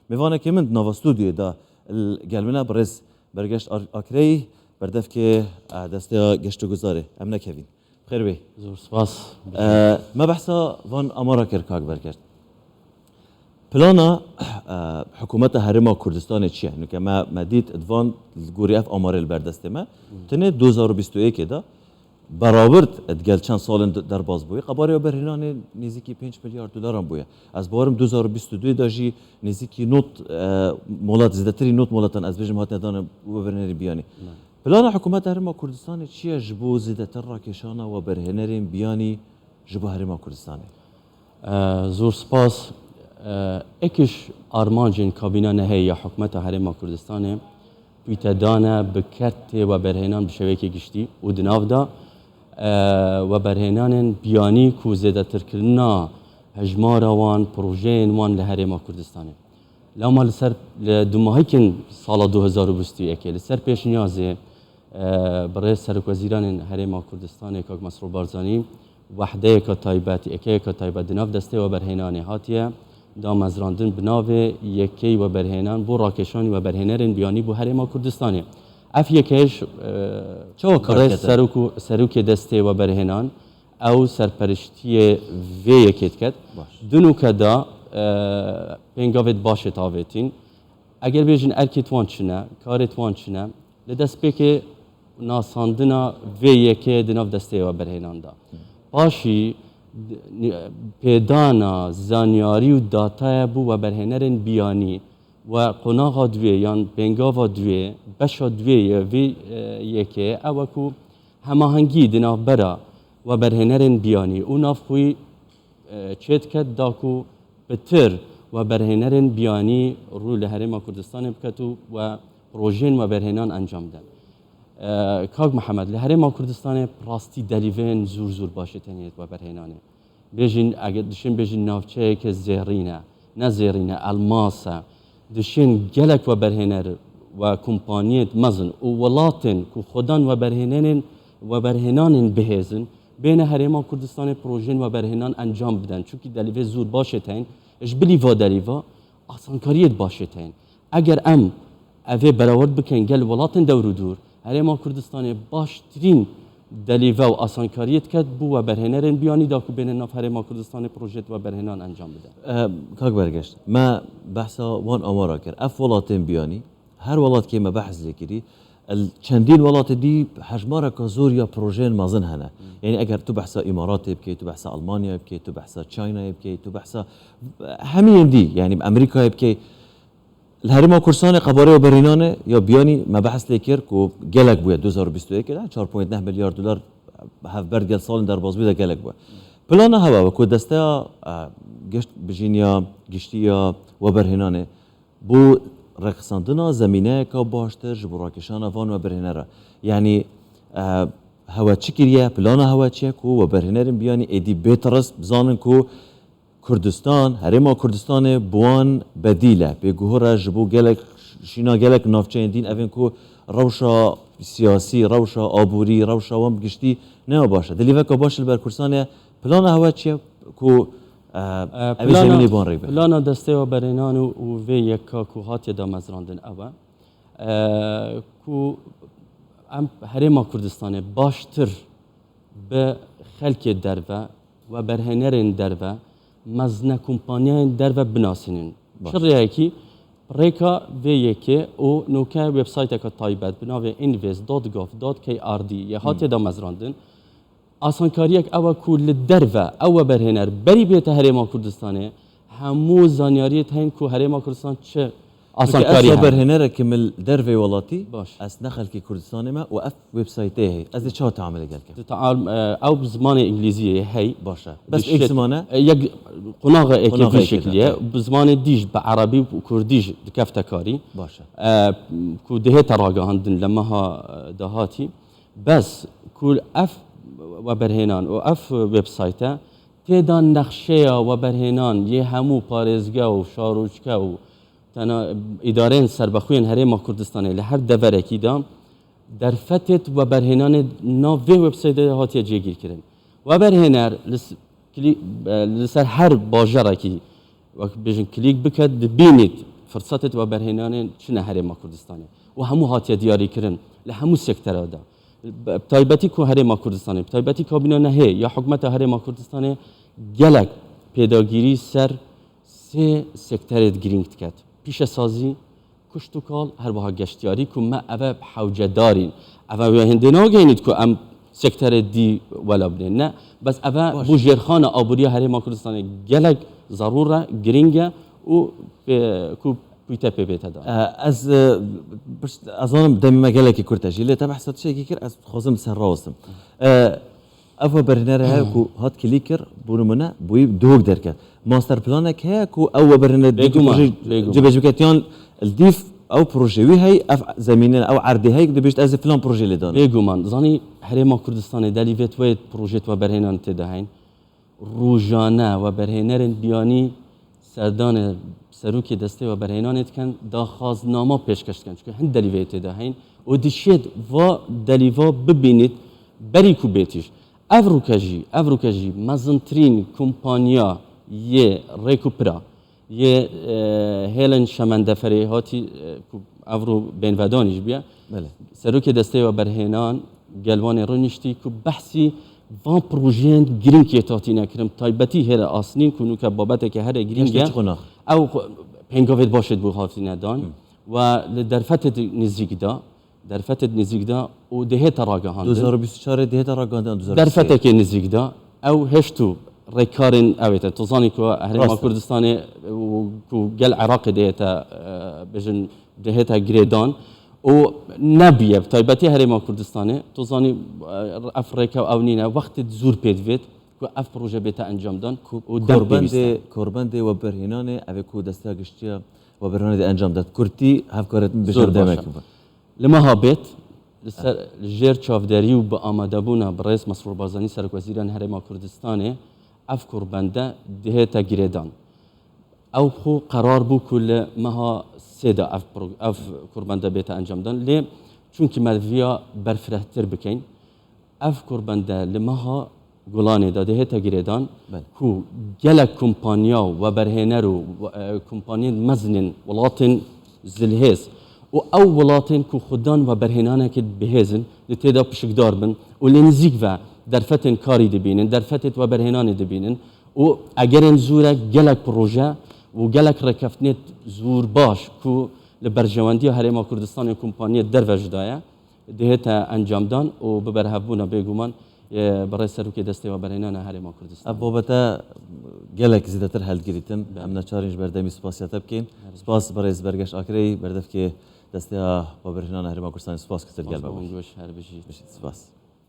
میوانه که من نوا استودیو دا گلمنا برز برگشت آکری بردف که دسته گشت و گذاره ام نکوین خیر بی زور سپاس ما بحثا وان امارا کرکاک برگشت پلانا حکومت هرما کردستان چیه؟ نو که ما دید ادوان گوری اف اماره البردسته ما تنه 2021 دا برآورد ادگل چند سال در باز بوی قباری و برهنان نزدیکی 5 میلیارد دلار هم بویه از بارم 2022 داشی نزدیکی نوت مولات زدتری نوت مولاتن از بجم هات ندانه و برهنری بیانی پلان حکومت هرما کردستان چیه جبو زدتر راکشانه و برهنرین بیانی جبو هرما کردستان زور سپاس اکش آرمانجین کابینه نهایی یا حکومت هرما کردستان بیتدانه بکرت و برهنان بشوی که گشتی و دناف دا و برهنان بیانی کو زیده ترکرنا هجمار وان پروژین وان لهرما کردستانه لما لسر دوماهی کن سال 2021 لسر پیش نیازه برای سرک وزیران هرما کردستانه که مسرور بارزانی وحده که تایباتی اکی که تایبات دناف دسته و برهنان هاتیه دا مزراندن بناوه یکی و برهنان بو راکشانی و برهنرین بیانی بو هرما کردستانه اف یکیش سروک دسته و برهنان او سرپرشتی وی یکیت کد دنو کدا پنگاوید باشه تاویتین اگر بیجن ارکیت وان چنه کاریت وان چنه لدست بکه ناساندنا وی یکی دناف دسته و برهنان دا باشی پیدانا زانیاری و داتا بو و برهنرین بیانی و قناغ دوی یان بنگاو دوی بشا دوی وی یکی او کو هماهنگی دنا برا و برهنرین بیانی او ناف خوی چیت کد داکو بتر و برهنرین بیانی رو لهرما کردستان بکتو و پروژین و برهنان انجام دن کاغ محمد لهرما کردستان راستی دلیوین زور زور باشه تنیت و برهنانه بیجین اگر دشین بیجین نافچه که زهرینه نه زهرینه الماسه دشین گلک و برهنر و کمپانیت مزن و ولاتن که خودان و برهنان بهزن بین هرما کردستان پروژین و برهنان انجام بدن چونکه دلیوه زور باشه تین اش بلیوا دلیوا آسانکاریت باشه تین اگر ام اوه براورد بکن گل ولاتن دور و دور هرما کردستان باشترین دلیوا و آسانکاریت کد بو و برهنرین بیانی دا که بین ناف هرما کردستان پروژت و برهنان انجام بدن کاک برگشت ما بحثا وان امارا کر اف ولاتین بیانی هر ولات که ما بحث ذکری چندین ولات دی حجمارا کازور یا پروژین مازن هنه یعنی اگر تو بحثا امارات بکی تو بحثا المانیا بکی تو بحثا چاینا بکی تو بحثا همین دی یعنی امریکا بکی الهرما کردستان قباره و برهنانه یا بیانی ما بحث لیکر کو گلک بوده 2021 4.9 میلیارد دلار هف برد سال در باز بوده گلک بوده پلان هوا و کو دسته گشت بجینیا گشتیا و برهنانه بو رقصاندنا زمینه که باشتر جبراکشان وان و برهنره یعنی هوا چکریه پلان هوا چیه کو و برهنرین بیانی ایدی بیترس بزانن کو کردستان هرما کردستان بوان بدیله به گوهر جبو گلک شینا گلک نافچه دین اوین کو روشا سیاسی روشا آبوری روشا وام گشتی نه باشه دلیوه که باشه بر کردستان پلان هوا چیه کو پلان دسته و برهنان و وی یکا کو هاتی دا مزراندن اوه کو هرما کردستان باشتر به خلک دروه و برهنرین دروه مزنه کمپانیان در و بناسینن شریعه کی ریکا وی یکی او نوکه وبسایت که تایبت بناوی invest.gov.kr یا هاتی دا مزراندن آسانکاریک او کل در و او برهنر بری بیت هرما کردستانه همو زانیاریت هن کو هرما کردستان چه آسانکاری برهنر کمل در و ولاتی از نخل کی کردستان ما و اف وبسایته هی از چه تعامل گلک او بزمان انگلیسی هی باشه بس ایک زمانه یک قناغه اکی شکلیه بزمان دیج به عربی و کردیش دکفتکاری باشه کو ده تراغه هندن لما ها دهاتی بس کل اف و برهنان و اف وبسایته تیدان نقشه و برهنان یه همو پارزگاه و شاروچکه و تنا اداره سربخوین هرما کردستانه لهر دوره کی دام در فتت و برهنان ناو وبسایت هاتی جگیر کردن و برهنر لسر هر باجره کی وقت بیشن کلیک بکد ببینید فرصت و برهنان چنه هرم کردستانه و همو هاتیه دیاری کردن لهمو سکتره دا تایبتی کو هرم کردستانه تایبتی کابینه نه یا حکومت هرم کردستانه گلک پیداگیری سر سه سکترت گرینگت کرد پیش سازی کشتوکال هر بها گشتیاری که ما اوه حوجه دارین اوه هنده ناگینید که ام سکتر دی ولا بنین نه بس اوه بو جرخان آبوری هرم کردستانه گلک ضروره گرینگه و کو بيتا بيتا دا از باش اظن دائما ما قالك كورتاجي اللي تبع حسات شيء كير از خازم سراوسم افا برنر هاكو هات كليكر بونمنا بوي دوغ دركات ماستر بلانك هاكو او برنر جبجبكاتيان الديف او بروجي وي هي اف زميننا او عردي هيك دبيش از فلان بروجي اللي دان بيغومان زاني حريما كردستان داليفيت ويت بروجيت وبرهنان تدهين روجانا وبرهنرن بياني سردان سروکی دسته و برهنانت کن دا خازنامه پیشکش کن چون هند دلیویت دهین و دیشید و دلیوا ببینید بری کو بیتیش افروکاجی مزنترین کمپانیا یه ریکوپرا یه هیلن شمندفری هاتی افرو بین ودانیش بیا سروکی دسته و برهنان گلوان رونشتی که بحثی وان پروژین گرین که تاتی نکرم تایبتی هر آسنین کنو که بابت که هر گرین او پنگاوید باشد بو هاتی ندان و در فتت نزدیک دا و دهه تراگهان 2024 دهه تراگهان در فتت که نزدیک دا او هشتو ریکارن اویت توزانی که هرما کردستان و گل عراق دهه تا بجن دهه تا گریدان و نبیه تایبتی هرما کردستانه توزانی افریقا و اونینا وقت زور پیدوید که اف پروژه بیت انجام دان و کوربند و برهنانه اوه کو دسته گشتیا و برهنانه ده انجام داد کرتی هفکارت بشر دمک لما هابت جر چافداری و با آماده بونا برئیس مسرور بارزانی سرک وزیران هرما کردستانه اف کوربنده ده تا گریدان او خو قرار بو کل ماها سیدا اف کوربنده بیت انجام دان لی چونکی مدویا برفرهتر بکن اف کوربنده لماها گلانه داده هتا گریدان کو گلک کمپانیا و برهنر و کمپانیا مزنن ولاتن زلهز و او ولاتن کو خودان و برهنانه که بهزن لتیدا پشکدار بن و لنزیک و در فتن کاری دبینن در فتت و برهنانه دبینن و اگرن زوره گلک پروژه و گلک رکفتنت زور باش کو لبرجواندی هرما کردستان کمپانیا در وجدایه دهتا انجام دان و ببرهبونا بگومان برای سروکی دسته و برهنانه هرما کردستان بابتا گلک زیادتر هل گریتن امنا چارینج بردمی سپاسیات بکن سپاس برای زبرگش آخری بردف که دسته و برهنانه هرما کردستان سپاس کتر گل بابا هر بشید سپاس